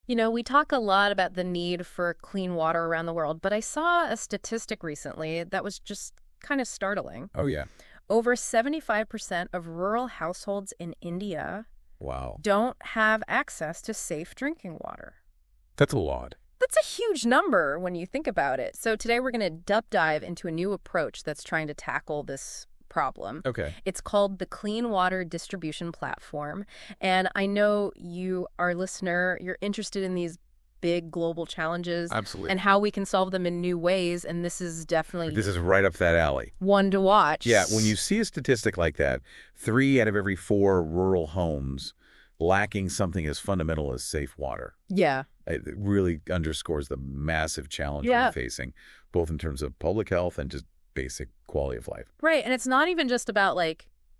We talk a lot about the need for clean water around the world, but I saw a statistic recently that was just kind of startling. Oh, yeah. Over 75% of rural households in India Wow. don't have access to safe drinking water. That's a lot. That's a huge number when you think about it. So today we're going to dive into a new approach that's trying to tackle this problem. Okay. It's called the Clean Water Distribution Platform. And I know you, our listener, you're interested in these big global challenges Absolutely. and how we can solve them in new ways. And this is definitely This is right up that alley. one to watch. Yeah, when you see a statistic like that, 3 out of every 4 rural homes lacking something as fundamental as safe water. Yeah. It really underscores the massive challenge Yeah. we're facing, both in terms of public health and just basic quality of life. Right. And it's not even just about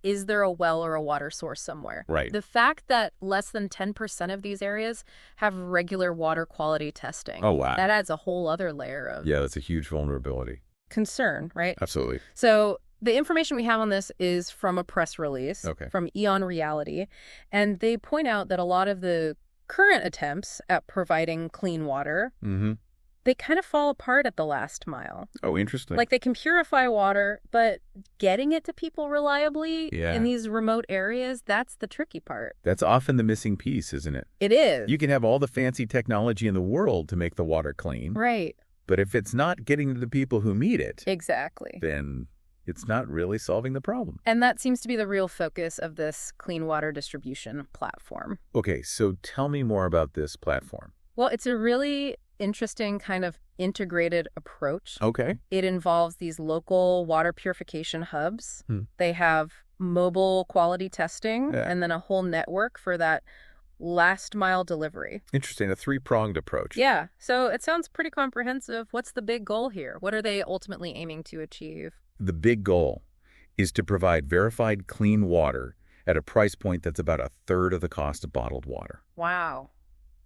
is there a well or a water source somewhere? Right. The fact that less than 10% of these areas have regular water quality testing. Oh, wow. That adds a whole other layer of Yeah, that's a huge vulnerability. concern, right? Absolutely. So the information we have on this is from a press release from Eon Reality, and they point out that a lot of the current attempts at providing clean water, they kind of fall apart at the last mile. Oh, interesting. Like they can purify water, but getting it to people reliably in these remote areas, that's the tricky part. That's often the missing piece, isn't it? It is. You can have all the fancy technology in the world to make the water clean. Right. But if it's not getting to the people who need it, Exactly. then it's not really solving the problem. And that seems to be the real focus of this clean water distribution platform. Okay, so tell me more about this platform. Well, it's a really interesting kind of integrated approach. Okay. It involves these local water purification hubs. They have mobile quality testing and then a whole network for that last mile delivery. Interesting. A 3-pronged approach. Yeah. So it sounds pretty comprehensive. What's the big goal here? What are they ultimately aiming to achieve? The big goal is to provide verified clean water at a price point that's about 1/3 of the cost of bottled water. Wow.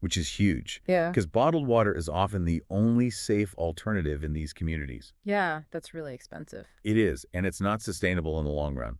Which is huge. Yeah. Because bottled water is often the only safe alternative in these communities. Yeah, that's really expensive. It is, and it's not sustainable in the long run.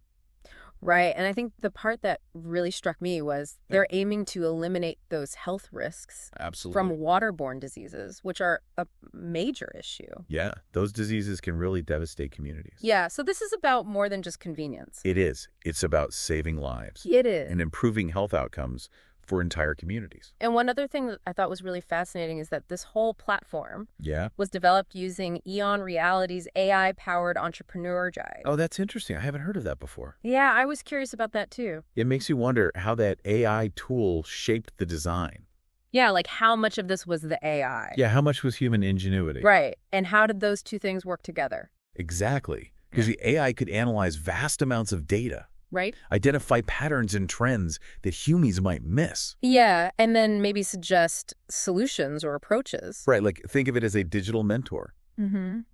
Right. And I think the part that really struck me was they're aiming to eliminate those health risks from waterborne diseases, which are a major issue. Yeah, those diseases can really devastate communities. Yeah, so this is about more than just convenience. It is. It's about saving lives. It is. And improving health outcomes for entire communities. And one other thing that I thought was really fascinating is that this whole platform Yeah. was developed using Eon Reality's AI-powered entrepreneur guide. Oh, that's interesting. I haven't heard of that before. Yeah, I was curious about that too. It makes you wonder how that AI tool shaped the design. Yeah, like how much of this was the AI? Yeah, how much was human ingenuity? Right. And how did those two things work together? Exactly. Because the AI could analyze vast amounts of data. Right? Identify patterns and trends that humans might miss. Yeah, and then maybe suggest solutions or approaches. Right, like think of it as a digital mentor,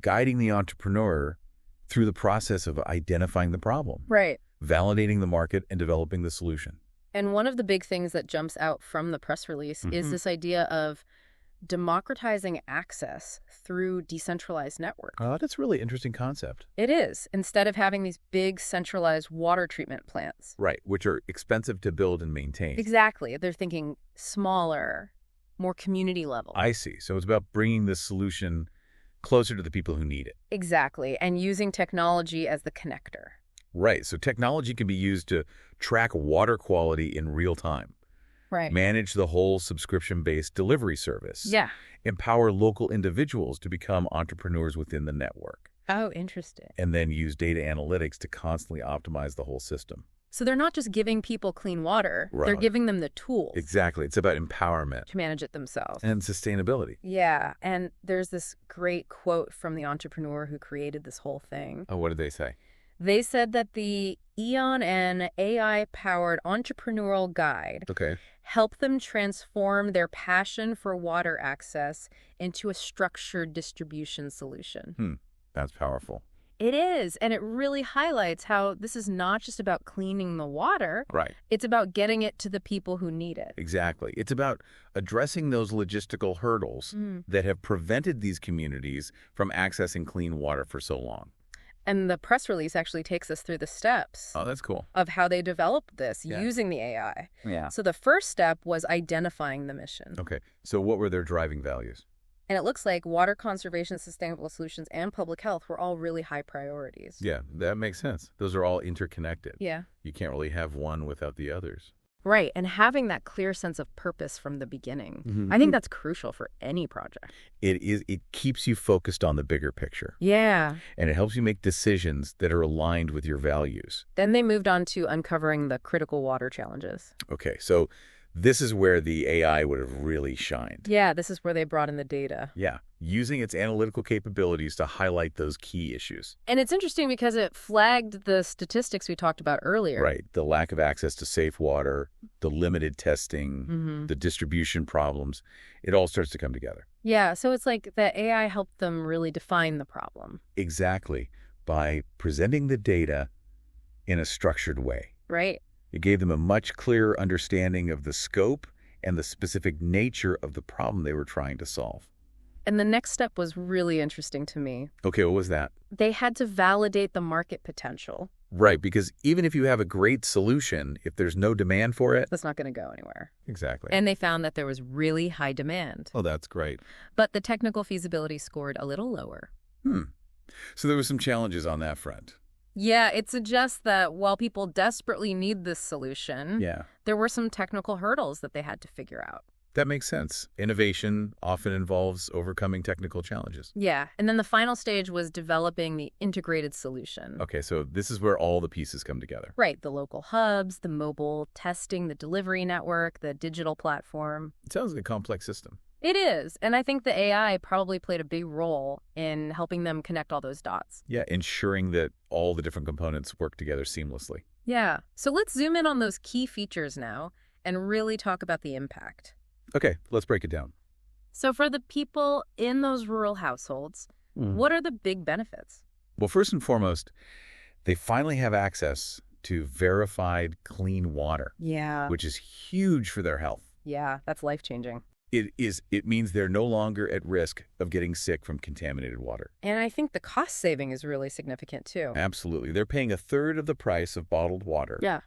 guiding the entrepreneur through the process of identifying the problem, Right. validating the market, and developing the solution. And one of the big things that jumps out from the press release is this idea of democratizing access through decentralized networks. Oh, that's a really interesting concept. It is, instead of having these big centralized water treatment plants. Right, which are expensive to build and maintain. Exactly. They're thinking smaller, more community level. I see. So it's about bringing the solution closer to the people who need it. Exactly. And using technology as the connector. Right. So technology can be used to track water quality in real time. Right. Manage the whole subscription-based delivery service. Yeah. Empower local individuals to become entrepreneurs within the network. Oh, interesting. And then use data analytics to constantly optimize the whole system. So they're not just giving people clean water. Right. They're giving them the tools. Exactly. It's about empowerment. To manage it themselves. And sustainability. Yeah. And there's this great quote from the entrepreneur who created this whole thing. Oh, what did they say? They said that the Eon and AI-powered entrepreneurial guide helped them transform their passion for water access into a structured distribution solution. That's powerful. It is, and it really highlights how this is not just about cleaning the water. Right. It's about getting it to the people who need it. Exactly. It's about addressing those logistical hurdles that have prevented these communities from accessing clean water for so long. And the press release actually takes us through the steps Oh, that's cool. of how they developed this Yeah. using the AI. Yeah. So the first step was identifying the mission. Okay. So what were their driving values? And it looks like water conservation, sustainable solutions, and public health were all really high priorities. Yeah, that makes sense. Those are all interconnected. Yeah. You can't really have one without the others. Right, and having that clear sense of purpose from the beginning. I think that's crucial for any project. It is. It keeps you focused on the bigger picture. Yeah. And it helps you make decisions that are aligned with your values. Then they moved on to uncovering the critical water challenges. Okay, so this is where the AI would have really shined. Yeah, this is where they brought in the data. Yeah, using its analytical capabilities to highlight those key issues. And it's interesting because it flagged the statistics we talked about earlier. Right, the lack of access to safe water, the limited testing, the distribution problems. It all starts to come together. Yeah, so it's like the AI helped them really define the problem. Exactly, by presenting the data in a structured way. Right. It gave them a much clearer understanding of the scope and the specific nature of the problem they were trying to solve. And the next step was really interesting to me. Okay, what was that? They had to validate the market potential. Right, because even if you have a great solution, if there's no demand for it... That's not going to go anywhere. Exactly. And they found that there was really high demand. Oh, that's great. But the technical feasibility scored a little lower. So there were some challenges on that front. Yeah, it suggests that while people desperately need this solution, there were some technical hurdles that they had to figure out. That makes sense. Innovation often involves overcoming technical challenges. Yeah, and then the final stage was developing the integrated solution. Okay, so this is where all the pieces come together. Right, the local hubs, the mobile testing, the delivery network, the digital platform. It sounds like a complex system. It is, and I think the AI probably played a big role in helping them connect all those dots. Yeah, ensuring that all the different components work together seamlessly. Yeah, so let's zoom in on those key features now and really talk about the impact. Okay, let's break it down. So for the people in those rural households, what are the big benefits? Well, first and foremost, they finally have access to verified clean water. Yeah. Which is huge for their health. Yeah, that's life-changing. It means they're no longer at risk of getting sick from contaminated water. And I think the cost saving is really significant, too. Absolutely. They're paying a third of the price of bottled water. Yeah.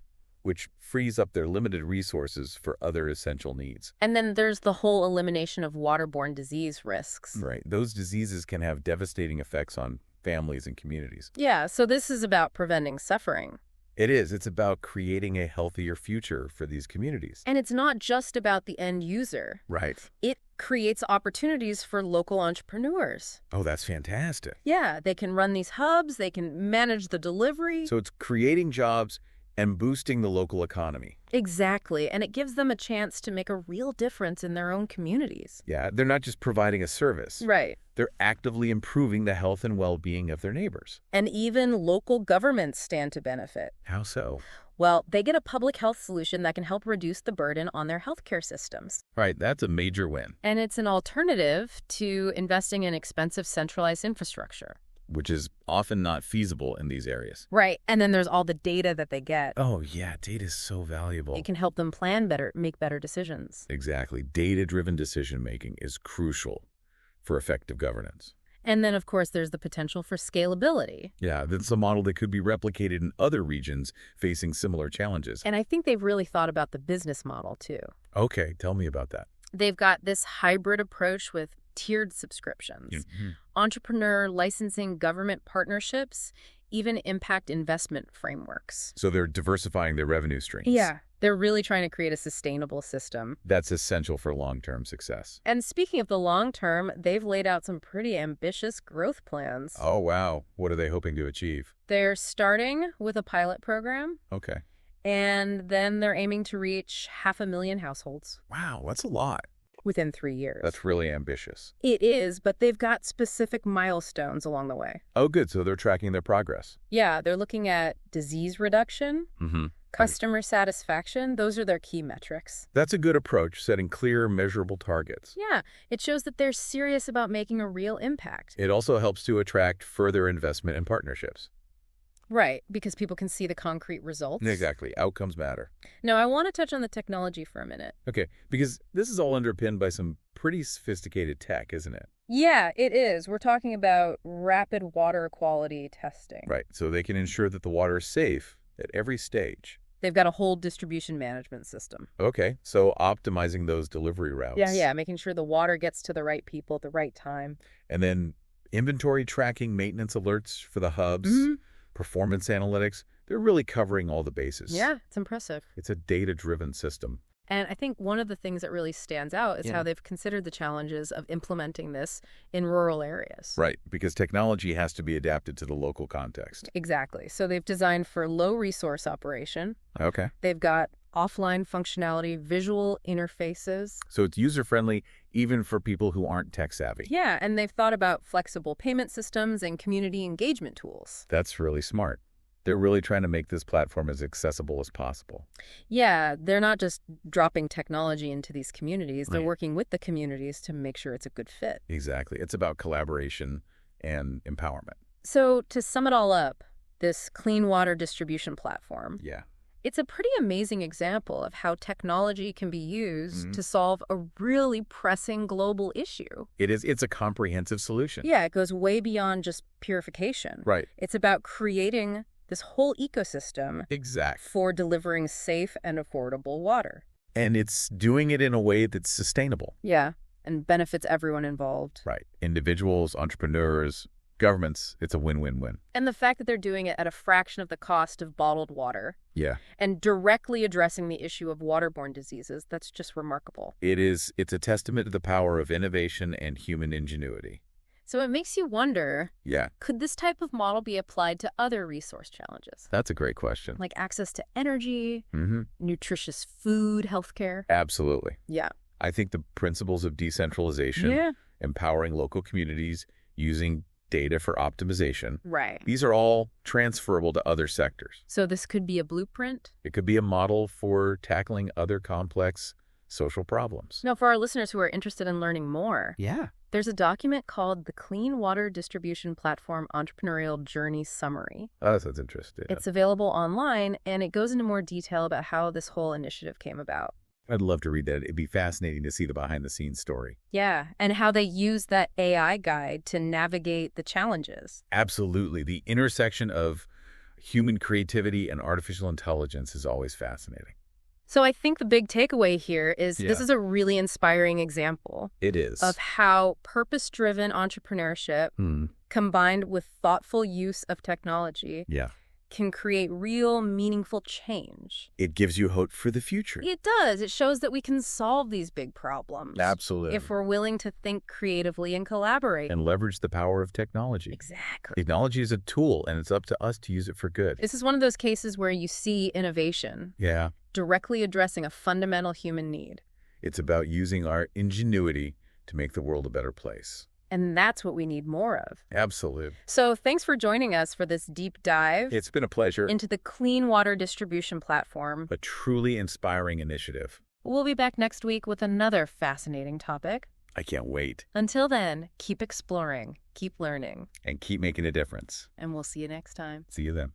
Which frees up their limited resources for other essential needs. And then there's the whole elimination of waterborne disease risks. Right. Those diseases can have devastating effects on families and communities. Yeah, so this is about preventing suffering. It is. It's about creating a healthier future for these communities. And it's not just about the end user. Right. It creates opportunities for local entrepreneurs. Oh, that's fantastic. Yeah, they can run these hubs, they can manage the delivery. So it's creating jobs and boosting the local economy. Exactly, and it gives them a chance to make a real difference in their own communities. Yeah, they're not just providing a service. Right. They're actively improving the health and well-being of their neighbors. And even local governments stand to benefit. How so? Well, they get a public health solution that can help reduce the burden on their healthcare systems. Right, that's a major win. And it's an alternative to investing in expensive centralized infrastructure. Which is often not feasible in these areas. Right, and then there's all the data that they get. Oh, yeah, data is so valuable. It can help them plan better, make better decisions. Exactly. Data-driven decision-making is crucial for effective governance. And then, of course, there's the potential for scalability. Yeah, that's a model that could be replicated in other regions facing similar challenges. And I think they've really thought about the business model, too. Okay, tell me about that. They've got this hybrid approach with tiered subscriptions, entrepreneur licensing, government partnerships, even impact investment frameworks. So they're diversifying their revenue streams. Yeah, they're really trying to create a sustainable system. That's essential for long-term success. And speaking of the long term, they've laid out some pretty ambitious growth plans. Oh, wow. What are they hoping to achieve? They're starting with a pilot program. Okay. And then they're aiming to reach 500,000 households. Wow, that's a lot. Within 3 years. That's really ambitious. It is, but they've got specific milestones along the way. Oh, good. So they're tracking their progress. Yeah, they're looking at disease reduction, customer satisfaction. Those are their key metrics. That's a good approach, setting clear, measurable targets. Yeah, it shows that they're serious about making a real impact. It also helps to attract further investment and partnerships. Right, because people can see the concrete results. Exactly. Outcomes matter. Now, I want to touch on the technology for a minute. Okay, because this is all underpinned by some pretty sophisticated tech, isn't it? Yeah, it is. We're talking about rapid water quality testing. Right, so they can ensure that the water is safe at every stage. They've got a whole distribution management system. Okay, so optimizing those delivery routes. Yeah, making sure the water gets to the right people at the right time. And then inventory tracking, maintenance alerts for the hubs, performance analytics. They're really covering all the bases. Yeah, it's impressive. It's a data-driven system. And I think one of the things that really stands out is how they've considered the challenges of implementing this in rural areas. Right, because technology has to be adapted to the local context. Exactly. So they've designed for low resource operation. Okay. They've got offline functionality, visual interfaces. So it's user-friendly even for people who aren't tech-savvy. Yeah, and they've thought about flexible payment systems and community engagement tools. That's really smart. They're really trying to make this platform as accessible as possible. Yeah, they're not just dropping technology into these communities. They're Right. working with the communities to make sure it's a good fit. Exactly. It's about collaboration and empowerment. So to sum it all up, this clean water distribution platform, Yeah. it's a pretty amazing example of how technology can be used to solve a really pressing global issue. It is. It's a comprehensive solution. Yeah, it goes way beyond just purification. Right. It's about creating this whole ecosystem Exactly. for delivering safe and affordable water. And it's doing it in a way that's sustainable. Yeah, and benefits everyone involved. Right. Individuals, entrepreneurs, governments. It's a win-win-win. And the fact that they're doing it at a fraction of the cost of bottled water Yeah. and directly addressing the issue of waterborne diseases, that's just remarkable. It is. It's a testament to the power of innovation and human ingenuity. So it makes you wonder, Yeah. could this type of model be applied to other resource challenges? That's a great question. Like access to energy, Mm-hmm. nutritious food, healthcare? Absolutely. Yeah. I think the principles of decentralization, empowering local communities, using data for optimization, Right. these are all transferable to other sectors. So this could be a blueprint? It could be a model for tackling other complex social problems. Now, for our listeners who are interested in learning more, Yeah. there's a document called the Clean Water Distribution Platform Entrepreneurial Journey Summary. Oh, that sounds interesting. It's available online, and it goes into more detail about how this whole initiative came about. I'd love to read that. It'd be fascinating to see the behind-the-scenes story. Yeah, and how they use that AI guide to navigate the challenges. Absolutely. The intersection of human creativity and artificial intelligence is always fascinating. So I think the big takeaway here is Yeah. this is a really inspiring example It is. of how purpose-driven entrepreneurship combined with thoughtful use of technology Yeah. can create real, meaningful change. It gives you hope for the future. It does. It shows that we can solve these big problems. Absolutely. If we're willing to think creatively and collaborate. And leverage the power of technology. Exactly. Technology is a tool, and it's up to us to use it for good. This is one of those cases where you see innovation Yeah. directly addressing a fundamental human need. It's about using our ingenuity to make the world a better place. And that's what we need more of. Absolutely. So thanks for joining us for this deep dive It's been a pleasure. into the clean water distribution platform. A truly inspiring initiative. We'll be back next week with another fascinating topic. I can't wait. Until then, keep exploring, keep learning, And keep making a difference. and we'll see you next time. See you then.